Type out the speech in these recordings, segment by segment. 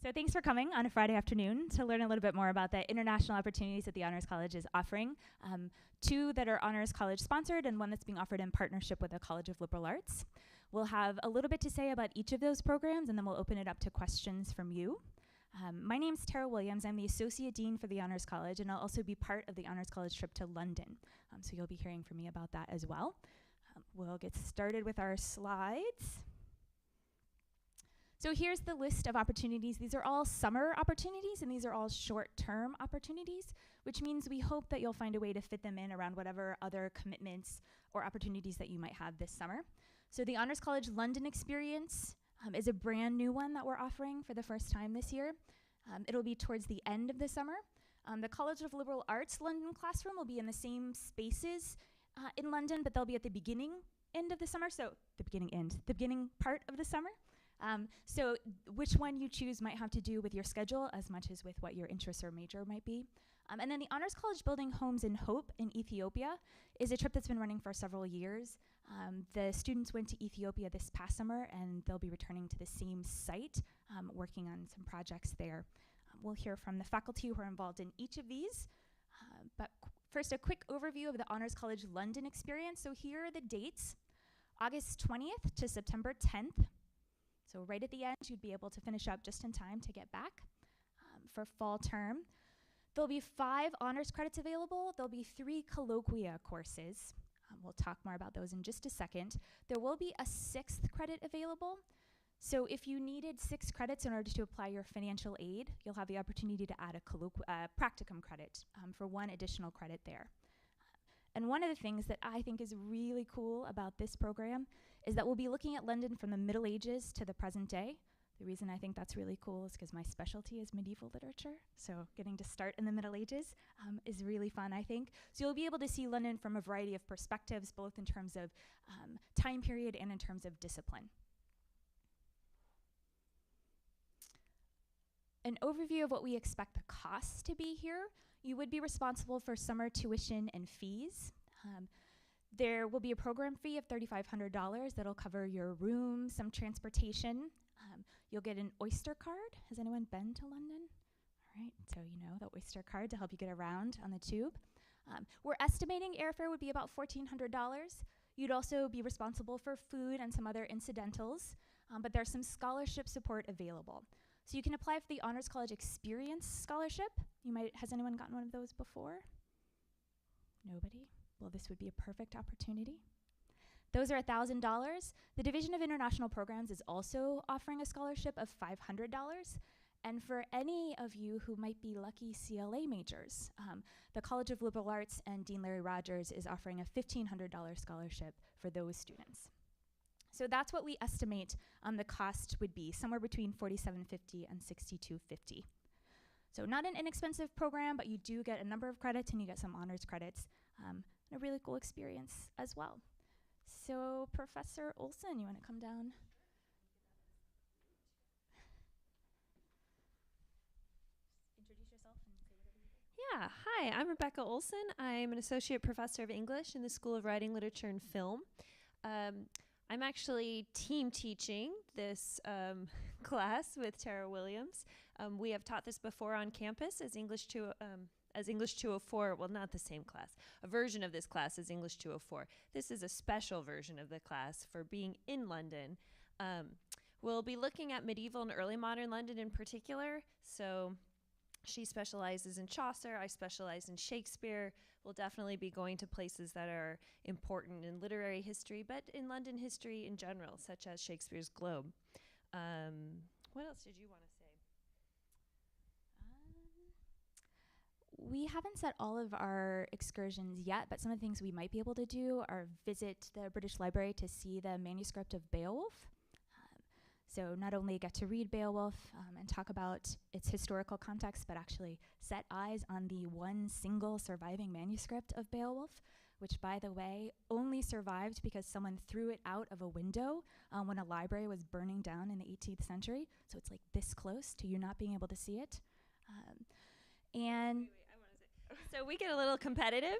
So thanks for coming on a Friday afternoon to learn a little bit more about the international opportunities that the Honors College is offering. Two that are Honors College sponsored and one that's being offered in partnership with the College of Liberal Arts. We'll have a little bit to say about each of those programs and then we'll open it up to questions from you. My name's Tara Williams. I'm the Associate Dean for the Honors College and I'll also be part of the Honors College trip to London. So you'll be hearing from me about that as well. We'll get started with our slides. So here's the list of opportunities. These are all summer opportunities and these are all short-term opportunities, which means we hope that you'll find a way to fit them in around whatever other commitments or opportunities that you might have this summer. So the Honors College London experience is a brand new one that we're offering for the first time this year. It'll be towards the end of the summer. The College of Liberal Arts London classroom will be in the same spaces in London, but they'll be at the beginning end of the summer. So the beginning part of the summer. So which one you choose might have to do with your schedule as much as with what your interest or major might be. And then the Honors College Building Homes in Hope in Ethiopia is a trip that's been running for several years. The students went to Ethiopia this past summer and they'll be returning to the same site, working on some projects there. We'll hear from the faculty who are involved in each of these. But first, a quick overview of the Honors College London experience. So here are the dates, August 20th to September 10th. So right at the end, you'd be able to finish up just in time to get back for fall term. There'll be 5 honors credits available. There'll be 3 colloquia courses. We'll talk more about those in just a second. There will be a 6th credit available. So if you needed 6 credits in order to apply your financial aid, you'll have the opportunity to add a practicum credit for 1 additional credit there. And one of the things that I think is really cool about this program is that we'll be looking at London from the Middle Ages to the present day. The reason I think that's really cool is because my specialty is medieval literature, so getting to start in the Middle Ages is really fun, I think. So you'll be able to see London from a variety of perspectives, both in terms of time period and in terms of discipline. An overview of what we expect the costs to be here. You would be responsible for summer tuition and fees. There will be a program fee of $3,500 that'll cover your room, some transportation. You'll get an Oyster card. Has anyone been to London? All right, so you know the Oyster card to help you get around on the tube. We're estimating airfare would be about $1,400. You'd also be responsible for food and some other incidentals, but there's some scholarship support available. So you can apply for the Honors College Experience Scholarship. Has anyone gotten one of those before? Nobody? Well, this would be a perfect opportunity. Those are $1,000. The Division of International Programs is also offering a scholarship of $500. And for any of you who might be lucky CLA majors, the College of Liberal Arts and Dean Larry Rogers is offering a $1,500 scholarship for those students. So that's what we estimate the cost would be, somewhere between $47.50 and $62.50. So not an inexpensive program, but you do get a number of credits and you get some honors credits, and a really cool experience as well. So Professor Olson, you want to come down? Introduce yourself and say whatever you want. Yeah, hi, I'm Rebecca Olson. I'm an associate professor of English in the School of Writing, Literature, and Film. I'm actually team teaching this class with Tara Williams. We have taught this before on campus as English 204, well, not the same class. A version of this class is English 204. This is a special version of the class for being in London. We'll be looking at medieval and early modern London in particular. So she specializes in Chaucer, I specialize in Shakespeare. We'll definitely be going to places that are important in literary history, but in London history in general, such as Shakespeare's Globe. What else did you want to say? We haven't set all of our excursions yet, but some of the things we might be able to do are visit the British Library to see the manuscript of Beowulf. So not only get to read Beowulf and talk about its historical context, but actually set eyes on the one single surviving manuscript of Beowulf, which, by the way, only survived because someone threw it out of a window when a library was burning down in the 18th century. So it's like this close to you not being able to see it. So we get a little competitive.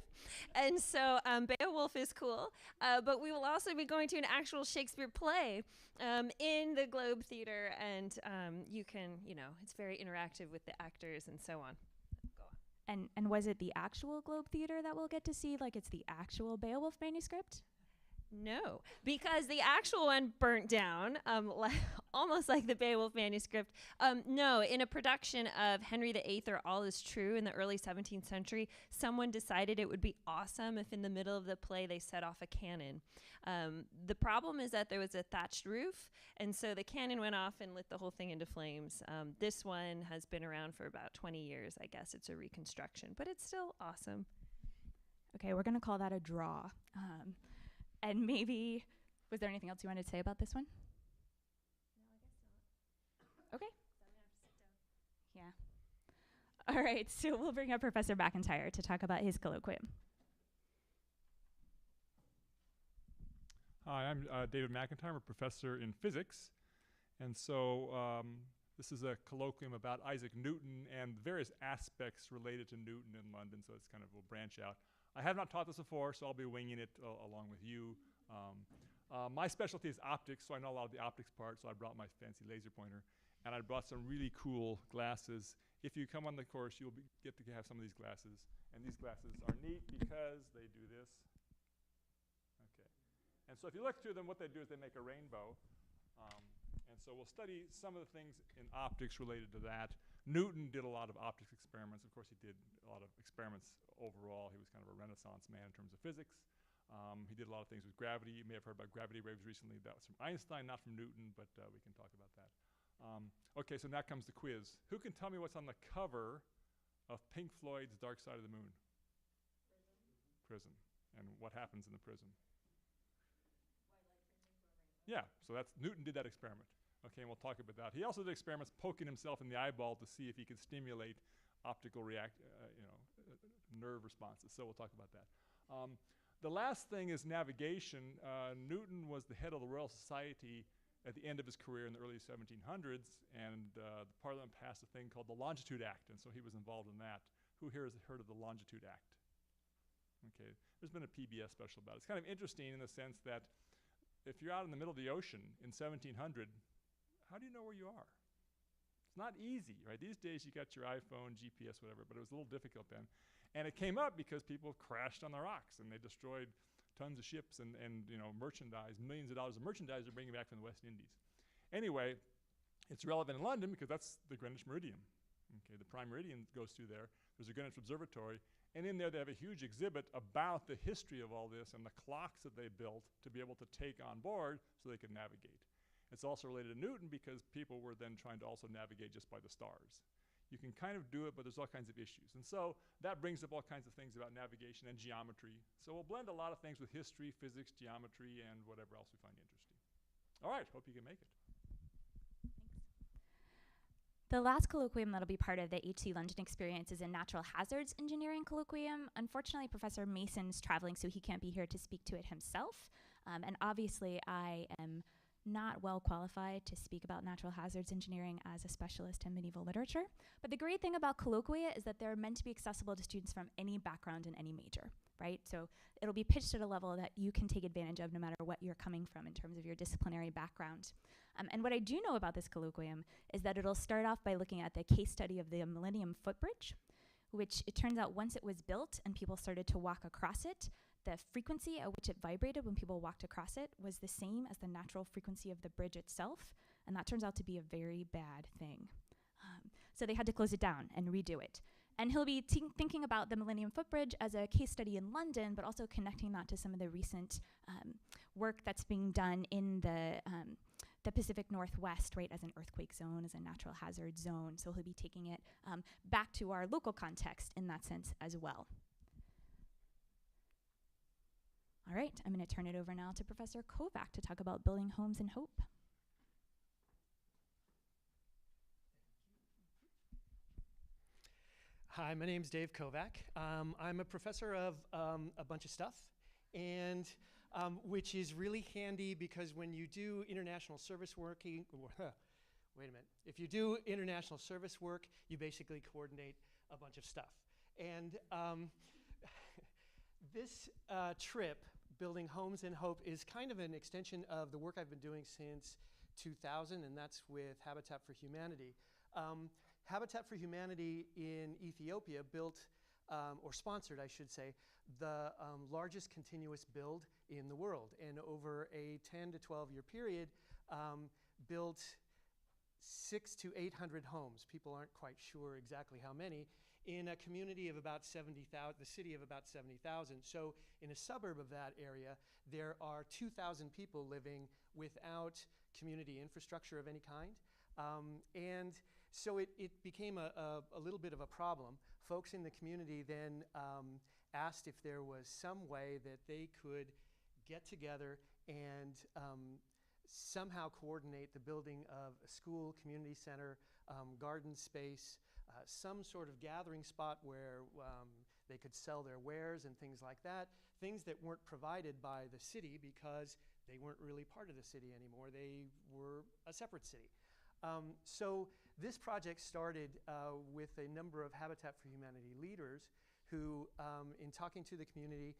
And so Beowulf is cool. But we will also be going to an actual Shakespeare play in the Globe Theater. And you can, it's very interactive with the actors and so on. Go on. And was it the actual Globe Theater that we'll get to see? Like it's the actual Beowulf manuscript? No, because the actual one burnt down, almost like the Beowulf manuscript. No, in a production of Henry VIII or All Is True in the early 17th century, someone decided it would be awesome if in the middle of the play they set off a cannon. The problem is that there was a thatched roof, and so the cannon went off and lit the whole thing into flames. This one has been around for about 20 years, I guess. It's a reconstruction, but it's still awesome. Okay, we're going to call that a draw. And maybe, was there anything else you wanted to say about this one? No, I guess not. Okay. So I'm going to have to sit down. Yeah. All right, so we'll bring up Professor McIntyre to talk about his colloquium. Hi, I'm David McIntyre. I'm a professor in physics. And so this is a colloquium about Isaac Newton and various aspects related to Newton in London, so it's kind of a branch out. I have not taught this before, so I'll be winging it along with you. My specialty is optics, so I know a lot of the optics part, so I brought my fancy laser pointer. And I brought some really cool glasses. If you come on the course, you'll get to have some of these glasses. And these glasses are neat because they do this. Okay. And so if you look through them, what they do is they make a rainbow. And so we'll study some of the things in optics related to that. Newton did a lot of optics experiments. Of course, he did a lot of experiments overall. He was kind of a Renaissance man in terms of physics. He did a lot of things with gravity. You may have heard about gravity waves recently. That was from Einstein, not from Newton, but we can talk about that. Okay, so now comes the quiz. Who can tell me what's on the cover of Pink Floyd's Dark Side of the Moon? Prism. And what happens in the prism? Yeah, so that's Newton did that experiment. Okay, and we'll talk about that. He also did experiments poking himself in the eyeball to see if he could stimulate optical nerve responses. So we'll talk about that. The last thing is navigation. Newton was the head of the Royal Society at the end of his career in the early 1700s, and the Parliament passed a thing called the Longitude Act, and so he was involved in that. Who here has heard of the Longitude Act? Okay, there's been a PBS special about it. It's kind of interesting in the sense that if you're out in the middle of the ocean in 1700, how do you know where you are? It's not easy, right? These days you got your iPhone, GPS, whatever, but it was a little difficult then. And it came up because people crashed on the rocks and they destroyed tons of ships and merchandise, millions of dollars of merchandise they're bringing back from the West Indies. Anyway, it's relevant in London because that's the Greenwich Meridian. Okay, the prime meridian goes through there. There's a Greenwich Observatory, and in there they have a huge exhibit about the history of all this and the clocks that they built to be able to take on board so they could navigate. It's also related to Newton because people were then trying to also navigate just by the stars. You can kind of do it, but there's all kinds of issues. And so that brings up all kinds of things about navigation and geometry. So we'll blend a lot of things with history, physics, geometry, and whatever else we find interesting. All right, hope you can make it. The last colloquium that'll be part of the HC London experience is a natural hazards engineering colloquium. Unfortunately, Professor Mason's traveling, so he can't be here to speak to it himself. And obviously, I am not well qualified to speak about natural hazards engineering as a specialist in medieval literature. But the great thing about colloquia is that they're meant to be accessible to students from any background in any major, right? So it'll be pitched at a level that you can take advantage of no matter what you're coming from in terms of your disciplinary background. And what I do know about this colloquium is that it'll start off by looking at the case study of the Millennium Footbridge, which it turns out once it was built and people started to walk across it, the frequency at which it vibrated when people walked across it was the same as the natural frequency of the bridge itself, and that turns out to be a very bad thing. So they had to close it down and redo it. And he'll be thinking about the Millennium Footbridge as a case study in London, but also connecting that to some of the recent work that's being done in the Pacific Northwest, right, as an earthquake zone, as a natural hazard zone. So he'll be taking it back to our local context in that sense as well. All right, I'm going to turn it over now to Professor Kovac to talk about building homes in hope. Hi, my name's Dave Kovac. I'm a professor of a bunch of stuff, and which is really handy because when you do international service work, wait a minute. If you do international service work, you basically coordinate a bunch of stuff. And this trip, Building Homes in Hope, is kind of an extension of the work I've been doing since 2000, and that's with Habitat for Humanity. Habitat for Humanity in Ethiopia built, or sponsored, I should say, the largest continuous build in the world. And over a 10 to 12-year period, built 600 to 800 homes. People aren't quite sure exactly how many, in a community of about 70,000, the city of about 70,000. So in a suburb of that area, there are 2,000 people living without community infrastructure of any kind. And so it became a little bit of a problem. Folks in the community then asked if there was some way that they could get together and somehow coordinate the building of a school, community center, garden space, some sort of gathering spot where they could sell their wares and things like that, things that weren't provided by the city because they weren't really part of the city anymore. They were a separate city. So this project started with a number of Habitat for Humanity leaders who, in talking to the community,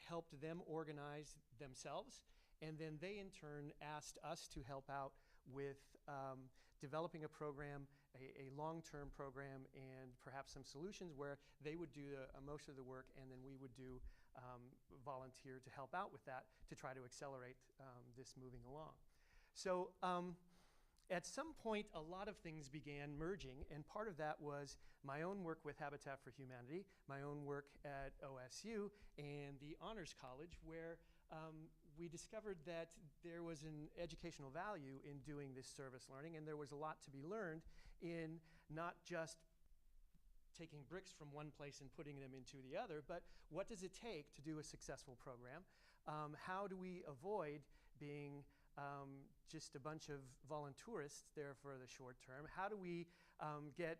helped them organize themselves. And then they, in turn, asked us to help out with developing a program, a long-term program, and perhaps some solutions where they would do most of the work, and then we would do volunteer to help out with that to try to accelerate this moving along. So at some point, a lot of things began merging, and part of that was my own work with Habitat for Humanity, my own work at OSU, and the Honors College, where we discovered that there was an educational value in doing this service learning, and there was a lot to be learned in not just taking bricks from one place and putting them into the other, but what does it take to do a successful program? How do we avoid being just a bunch of volunteerists there for the short term? How do we get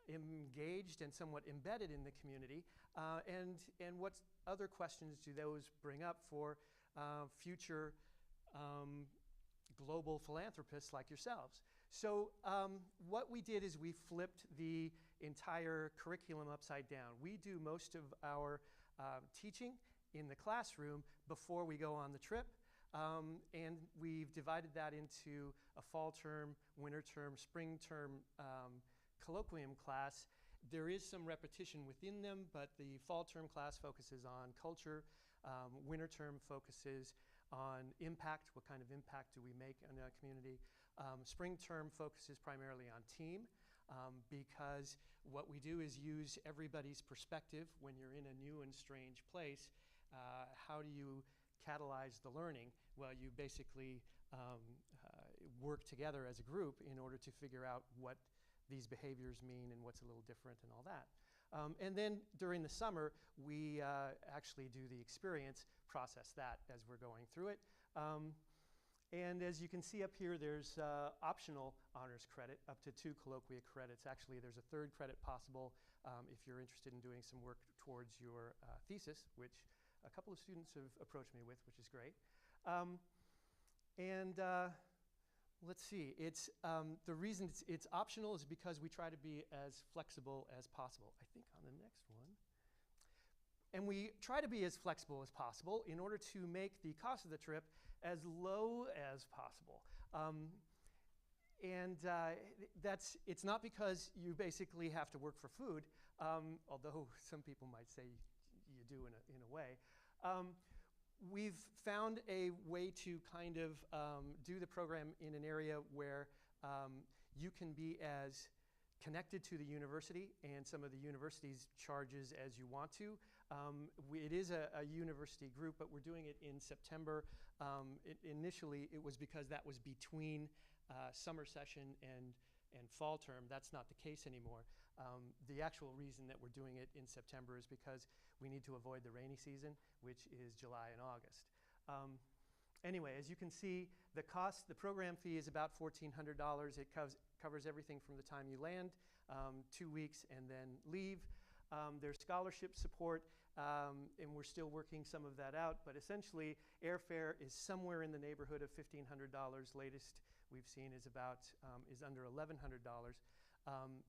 engaged and somewhat embedded in the community? And what other questions do those bring up for future global philanthropists like yourselves? So what we did is we flipped the entire curriculum upside down. We do most of our teaching in the classroom before we go on the trip. And we've divided that into a fall term, winter term, spring term colloquium class. There is some repetition within them, but the fall term class focuses on culture. Winter term focuses on impact. What kind of impact do we make in a community? Spring term focuses primarily on team, because what we do is use everybody's perspective when you're in a new and strange place. How do you catalyze the learning? Well, you basically work together as a group in order to figure out what these behaviors mean and what's a little different and all that. And then during the summer, we actually do the experience, process that as we're going through it. And as you can see up here, there's optional honors credit, up to 2 colloquia credits. Actually, there's a 3rd credit possible if you're interested in doing some work towards your thesis, which a couple of students have approached me with, which is great. Let's see, it's, the reason it's optional is because we try to be as flexible as possible. I think on the next one. And we try to be as flexible as possible in order to make the cost of the trip as low as possible. It's not because you basically have to work for food, although some people might say you do in a way. We've found a way to kind of do the program in an area where you can be as connected to the university and some of the university's charges as you want to. It is a university group, but we're doing it in September. Initially, it was because that was between summer session and fall term. That's not the case anymore. The actual reason that we're doing it in September is because we need to avoid the rainy season, which is July and August. Anyway, as you can see, the cost, the program fee is about $1,400. It covers everything from the time you land, 2 weeks, and then leave. There's scholarship support, and we're still working some of that out, but essentially airfare is somewhere in the neighborhood of $1,500. Latest we've seen is under $1,100,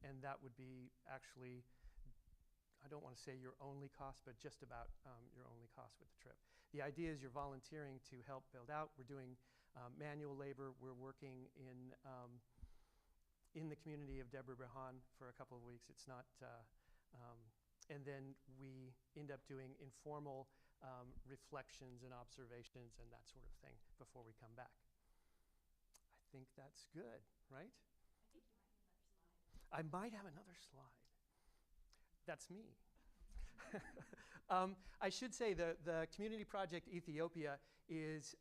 and that would be actually I don't want to say your only cost, but just about your only cost with the trip. The idea is you're volunteering to help build out. We're doing manual labor. We're working in the community of Debre Berhan for a couple of weeks. It's not, and then we end up doing informal reflections and observations and that sort of thing before we come back. I think that's good, right? I might have another slide. That's me. I should say the Community Project Ethiopia is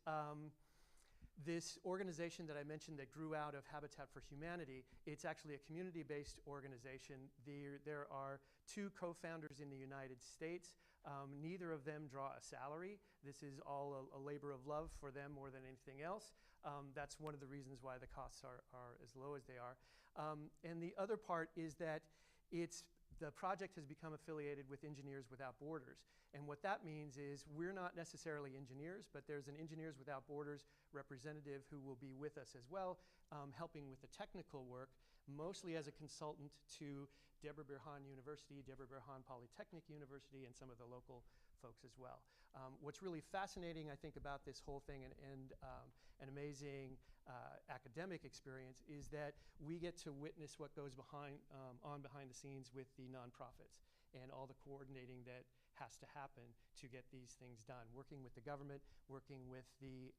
this organization that I mentioned that grew out of Habitat for Humanity. It's actually a community-based organization. There are 2 co-founders in the United States. Neither of them draw a salary. This is all a labor of love for them more than anything else. That's one of the reasons why the costs are as low as they are. And the other part is that the project has become affiliated with Engineers Without Borders. And what that means is we're not necessarily engineers, but there's an Engineers Without Borders representative who will be with us as well, helping with the technical work, mostly as a consultant to Debre Berhan University, Debre Berhan Polytechnic University, and some of the local folks as well. What's really fascinating, I think, about this whole thing and an amazing academic experience is that we get to witness what goes behind the scenes with the nonprofits and all the coordinating that has to happen to get these things done. Working with the government, working with the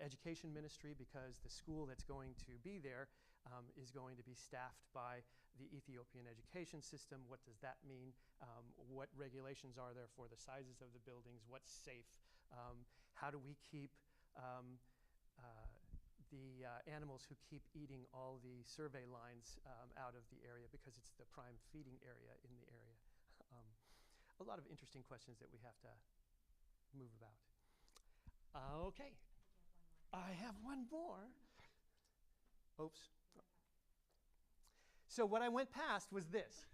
education ministry, because the school that's going to be there is going to be staffed by the Ethiopian education system. What does that mean? What regulations are there for the sizes of the buildings? What's safe? How do we keep the animals who keep eating all the survey lines out of the area, because it's the prime feeding area in the area? A lot of interesting questions that we have to move about. Okay. I have one more. Oops. So what I went past was this.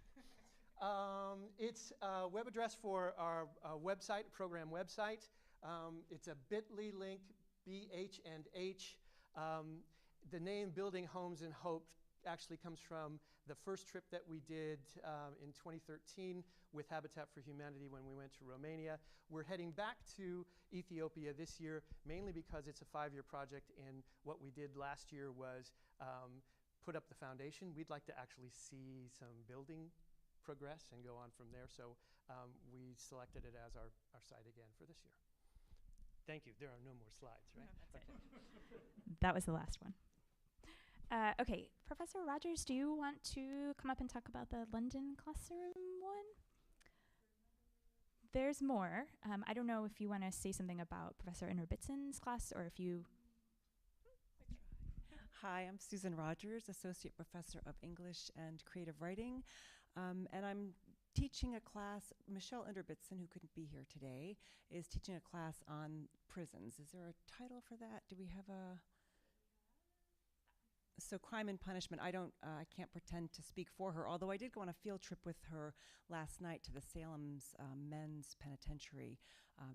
It's a web address for our website, program website. It's a bit.ly link, BH&H. The name Building Homes in Hope actually comes from the first trip that we did in 2013 with Habitat for Humanity when we went to Romania. We're heading back to Ethiopia this year, mainly because it's a 5-year project, and what we did last year was put up the foundation. We'd like to actually see some building progress and go on from there, so we selected it as our site again for this year. Thank you. There are no more slides, right? No, that's it. That was the last one. Okay, Professor Rogers, do you want to come up and talk about the London classroom one? There's more. I don't know if you want to say something about Professor Ingerbitsen's class, or if you... Hi, I'm Susan Rogers, Associate Professor of English and Creative Writing, and I'm teaching a class. Michelle Ingerbitsen, who couldn't be here today, is teaching a class on prisons. Is there a title for that? Do we have a... So Crime and Punishment. I can't pretend to speak for her, although I did go on a field trip with her last night to the Salem's men's penitentiary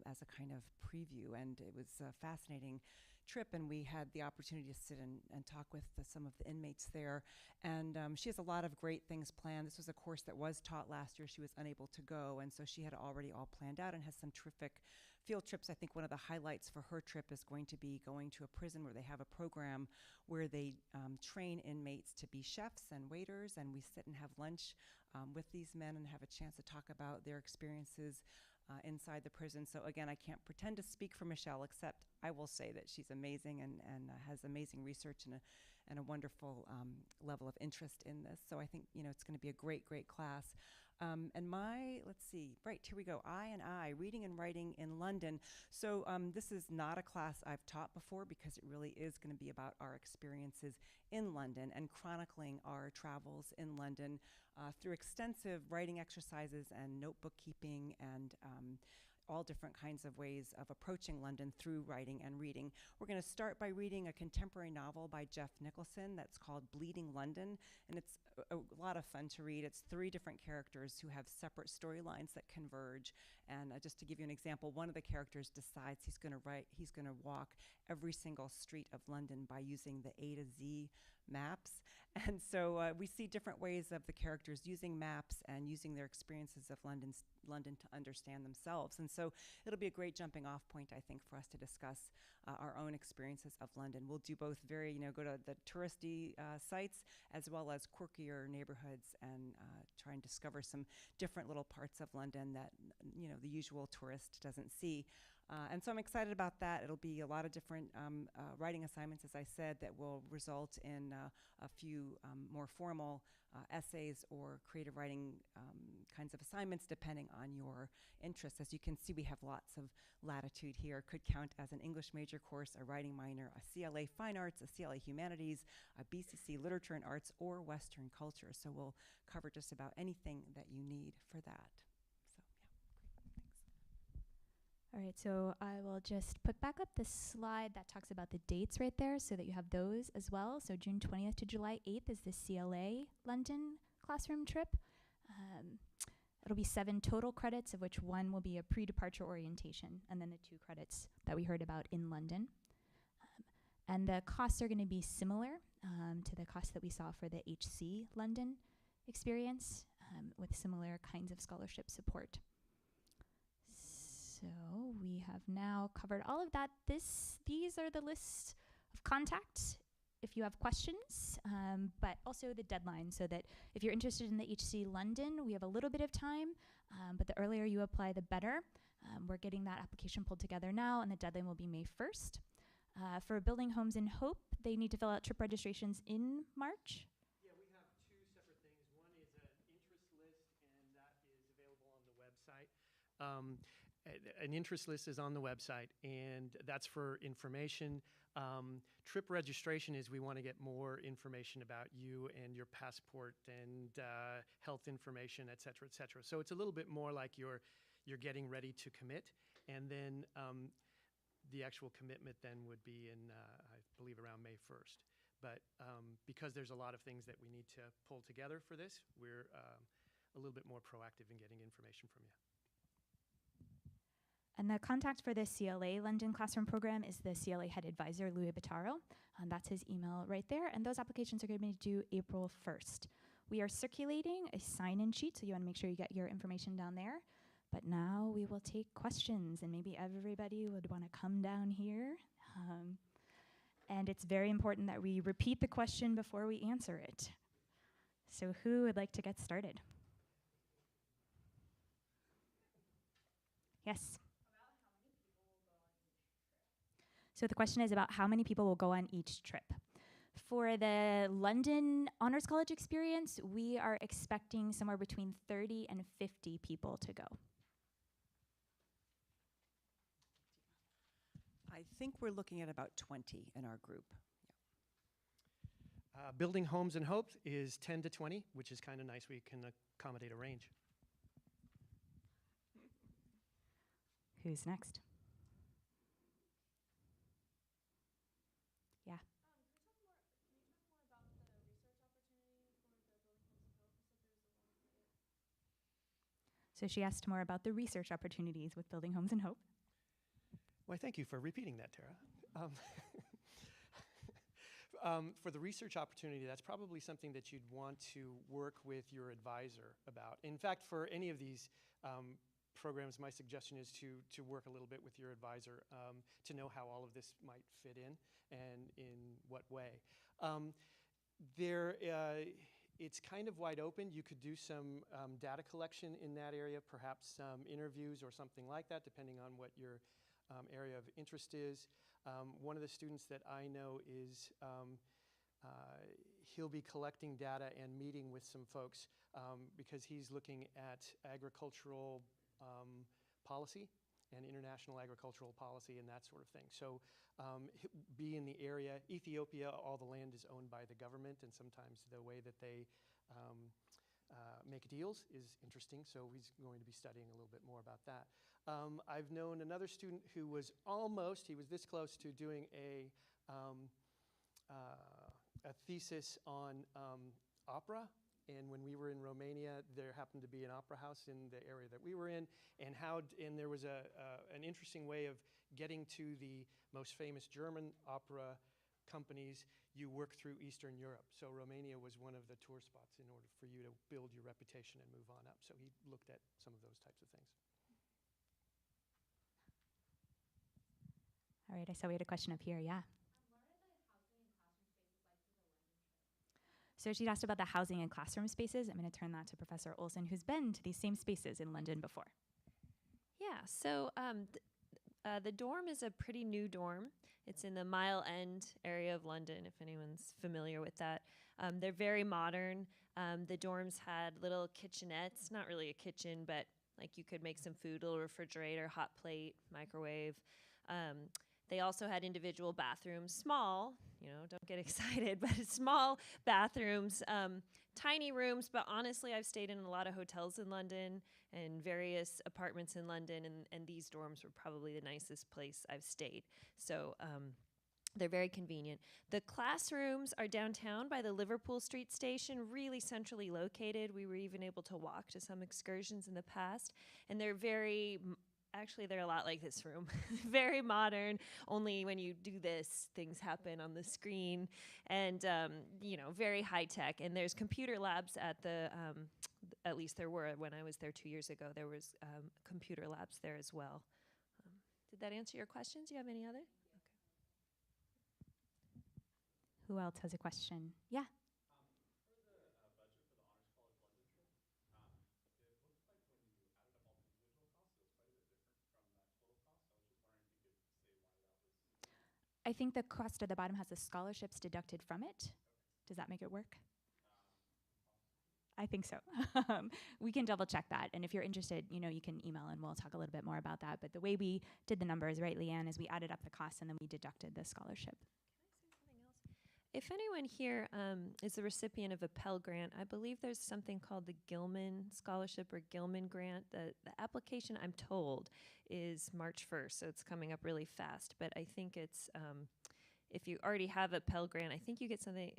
as a kind of preview, and it was a fascinating trip, and we had the opportunity to sit and talk with some of the inmates there, and she has a lot of great things planned. This was a course that was taught last year. She was unable to go, and so she had already all planned out and has some terrific field trips. I think one of the highlights for her trip is going to be going to a prison where they have a program where they train inmates to be chefs and waiters, and we sit and have lunch with these men and have a chance to talk about their experiences inside the prison. So again, I can't pretend to speak for Michelle, except I will say that she's amazing and has amazing research and a wonderful level of interest in this. So I think, it's going to be a great, great class. And let's see, right, here we go. I, Reading and Writing in London. So this is not a class I've taught before, because it really is going to be about our experiences in London and chronicling our travels in London through extensive writing exercises and notebook keeping and all different kinds of ways of approaching London through writing and reading. We're going to start by reading a contemporary novel by Jeff Nicholson that's called Bleeding London, and it's a lot of fun to read. It's 3 different characters who have separate storylines that converge, and just to give you an example, one of the characters decides he's going to walk every single street of London by using the A to Z maps. And so we see different ways of the characters using maps and using their experiences of London to understand themselves. And so it'll be a great jumping off point, I think, for us to discuss our own experiences of London. We'll do both very, go to the touristy sites as well as quirkier neighborhoods and try and discover some different little parts of London that, the usual tourist doesn't see. And so I'm excited about that. It'll be a lot of different writing assignments, as I said, that will result in a few more formal essays or creative writing kinds of assignments depending on your interests. As you can see, we have lots of latitude here. Could count as an English major course, a writing minor, a CLA Fine Arts, a CLA Humanities, a BCC Literature and Arts, or Western Culture. So we'll cover just about anything that you need for that. All right, so I will just put back up the slide that talks about the dates right there so that you have those as well. So June 20th to July 8th is the CLA London classroom trip. It'll be 7 total credits, of which 1 will be a pre-departure orientation, and then the 2 credits that we heard about in London. And the costs are going to be similar to the costs that we saw for the HC London experience, with similar kinds of scholarship support. So we have now covered all of that. These are the lists of contacts if you have questions, but also the deadline, so that if you're interested in the HC London, we have a little bit of time, but the earlier you apply, the better. We're getting that application pulled together now, and the deadline will be May 1st. For Building Homes in Hope, they need to fill out trip registrations in March. Yeah, we have 2 separate things. One is an interest list, and that is available on the website. An interest list is on the website, and that's for information. Trip registration is we want to get more information about you and your passport and health information, et cetera, et cetera. So it's a little bit more like you're getting ready to commit, and then the actual commitment then would be in, I believe, around May 1st. But because there's a lot of things that we need to pull together for this, we're a little bit more proactive in getting information from you. And the contact for the CLA London Classroom Program is the CLA Head Advisor, Louis Bottaro. That's his email right there. And those applications are going to be due April 1st. We are circulating a sign-in sheet, so you want to make sure you get your information down there. But now we will take questions, and maybe everybody would want to come down here. And it's very important that we repeat the question before we answer it. So who would like to get started? Yes? So the question is about how many people will go on each trip. For the London Honors College experience, we are expecting somewhere between 30 and 50 people to go. I think we're looking at about 20 in our group. Yeah. Building Homes in Hope is 10 to 20, which is kind of nice. We can accommodate a range. Who's next? Yeah. So she asked more about the research opportunities with Building Homes in Hope. Well, thank you for repeating that, Tara. For the research opportunity, that's probably something that you'd want to work with your advisor about. In fact, for any of these programs, my suggestion is to work a little bit with your advisor to know how all of this might fit in and in what way. It's kind of wide open. You could do some data collection in that area, perhaps some interviews or something like that, depending on what your area of interest is. One of the students that I know is he'll be collecting data and meeting with some folks because he's looking at agricultural policy and international agricultural policy and that sort of thing. So be in the area. Ethiopia, all the land is owned by the government, and sometimes the way that they make deals is interesting, so he's going to be studying a little bit more about that. I've known another student who was he was this close to doing a thesis on opera. And when we were in Romania, there happened to be an opera house in the area that we were in, and there was an interesting way of getting to the most famous German opera companies you work through Eastern Europe. So Romania was one of the tour spots in order for you to build your reputation and move on up. So he looked at some of those types of things. All right, I saw we had a question up here, yeah. So she asked about the housing and classroom spaces. I'm going to turn that to Professor Olson, who's been to these same spaces in London before. Yeah, so the dorm is a pretty new dorm. It's in the Mile End area of London, if anyone's familiar with that. They're very modern. The dorms had little kitchenettes, not really a kitchen, but like you could make some food, a little refrigerator, hot plate, microwave. They also had individual bathrooms, small, don't get excited, but small bathrooms, tiny rooms. But honestly, I've stayed in a lot of hotels in London and various apartments in London, and these dorms were probably the nicest place I've stayed. So they're very convenient. The classrooms are downtown by the Liverpool Street station, really centrally located. We were even able to walk to some excursions in the past, and they're actually, they're a lot like this room. Very modern, only when you do this, things happen on the screen. And, very high tech. And there's computer labs at at least there were when I was there 2 years ago, there was computer labs there as well. Did that answer your questions? Do you have any other? Okay. Who else has a question? Yeah. I think the cost at the bottom has the scholarships deducted from it. Does that make it work? I think so. We can double check that. And if you're interested, you can email and we'll talk a little bit more about that. But the way we did the numbers, right, Leanne, is we added up the costs and then we deducted the scholarship. If anyone here is a recipient of a Pell Grant, I believe there's something called the Gilman Scholarship or Gilman Grant. The application, I'm told, is March 1st, so it's coming up really fast. But I think it's, if you already have a Pell Grant, I think you get something,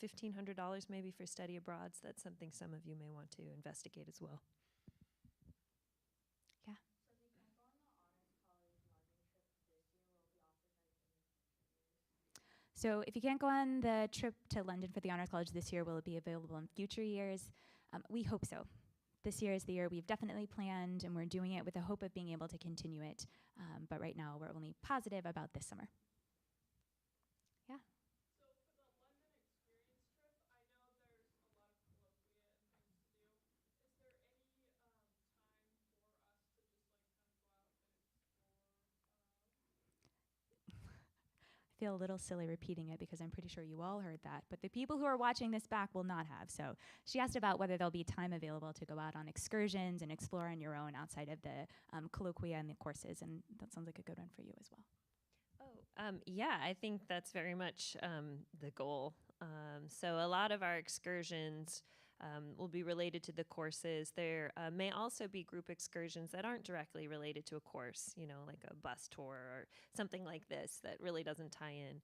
$1,500 maybe for study abroad. So that's something some of you may want to investigate as well. Yeah. So if you can't go on the trip to London for the Honors College this year, will it be available in future years? We hope so. This year is the year we've definitely planned, and we're doing it with the hope of being able to continue it. But right now, we're only positive about this summer. Yeah. So for the London experience trip, I know there's a lot of colloquia and things to do. Is there any time for us to just like kind of go out and explore? I feel a little silly repeating it because I'm pretty sure you all heard that, but the people who are watching this back will not have. So she asked about whether there'll be time available to go out on excursions and explore on your own outside of the colloquia and the courses, and that sounds like a good one for you as well. Yeah, I think that's very much the goal. So a lot of our excursions will be related to the courses. There may also be group excursions that aren't directly related to a course, like a bus tour or something like this that really doesn't tie in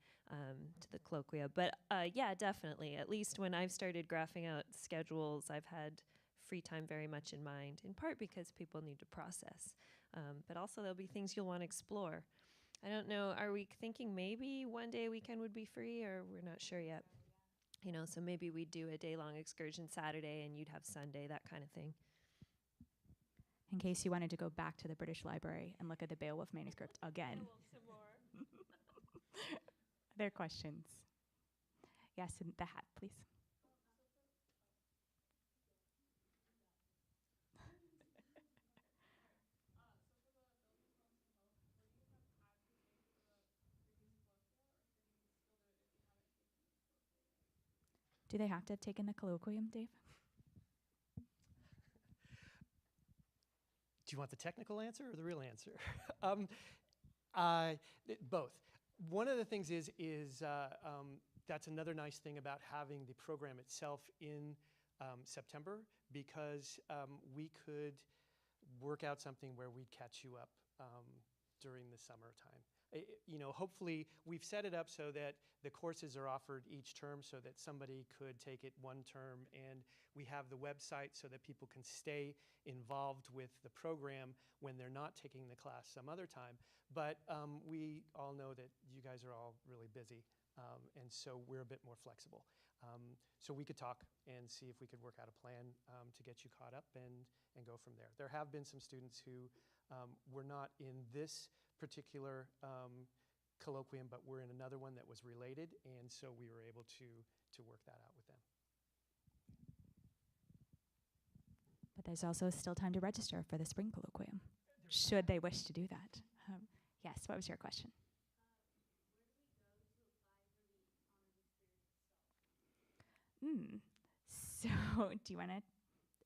to the colloquia. But yeah, definitely. At least when I've started graphing out schedules, I've had free time very much in mind, in part because people need to process. But also there'll be things you'll want to explore. I don't know, are we thinking maybe one day a weekend would be free, or we're not sure yet? So maybe we'd do a day-long excursion Saturday and you'd have Sunday, that kind of thing. In case you wanted to go back to the British Library and look at the Beowulf manuscript again. Some more. Other questions? Yes, in the hat, please. Do they have to have taken the colloquium, Dave? Do you want the technical answer or the real answer? Both. One of the things is that's another nice thing about having the program itself in September, because we could work out something where we'd catch you up during the summertime. Hopefully we've set it up so that the courses are offered each term so that somebody could take it one term, and we have the website so that people can stay involved with the program when they're not taking the class some other time. But we all know that you guys are all really busy. And so we're a bit more flexible. So we could talk and see if we could work out a plan to get you caught up and go from there. There have been some students who were not in this particular colloquium, but were in another one that was related, and so we were able to work that out with them. But there's also still time to register for the spring colloquium, should they wish to do that. Yes, what was your question? So do you want to,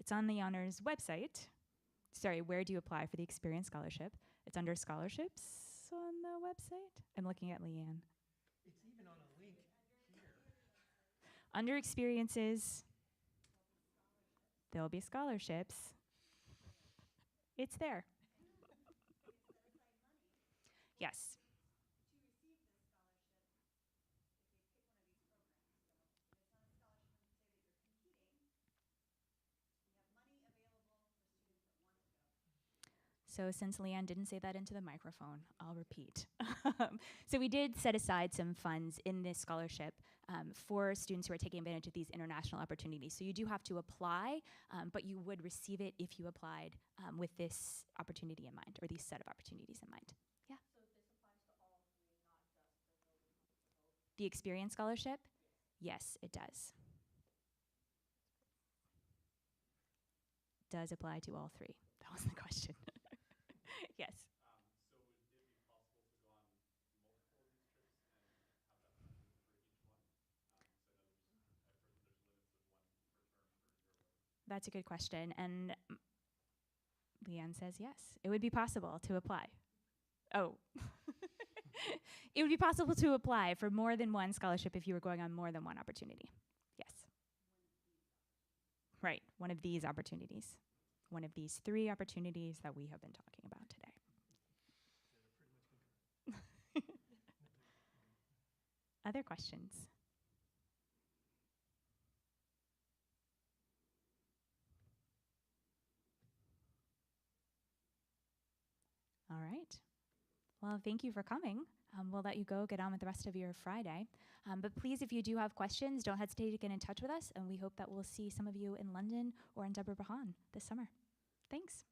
it's on the honors website. Sorry, where do you apply for the Experience Scholarship? It's under scholarships on the website. I'm looking at Leanne. It's even on a link here. Under experiences, there'll be scholarships. It's there. Yes. So since Leanne didn't say that into the microphone, I'll repeat. So we did set aside some funds in this scholarship for students who are taking advantage of these international opportunities. So you do have to apply, but you would receive it if you applied with this opportunity in mind, or these set of opportunities in mind. Yeah. So this applies to all three, not just the Building Homes of Hope? The Experience Scholarship? Yes, it does. Does apply to all three. That was the question. Yes. So would it be possible to go on multiple of these trips and have that funded for each one? So I know I've heard that there's limits of one per term per year. That's a good question. And Leanne says yes. It would be possible to apply. Oh. It would be possible to apply for more than one scholarship if you were going on more than one opportunity. Yes. Right. One of these opportunities. One of these three opportunities that we have been talking about today. Other questions? All right. Well, thank you for coming. We'll let you go get on with the rest of your Friday. But please, if you do have questions, don't hesitate to get in touch with us, and we hope that we'll see some of you in London or in Debre Berhan this summer. Thanks.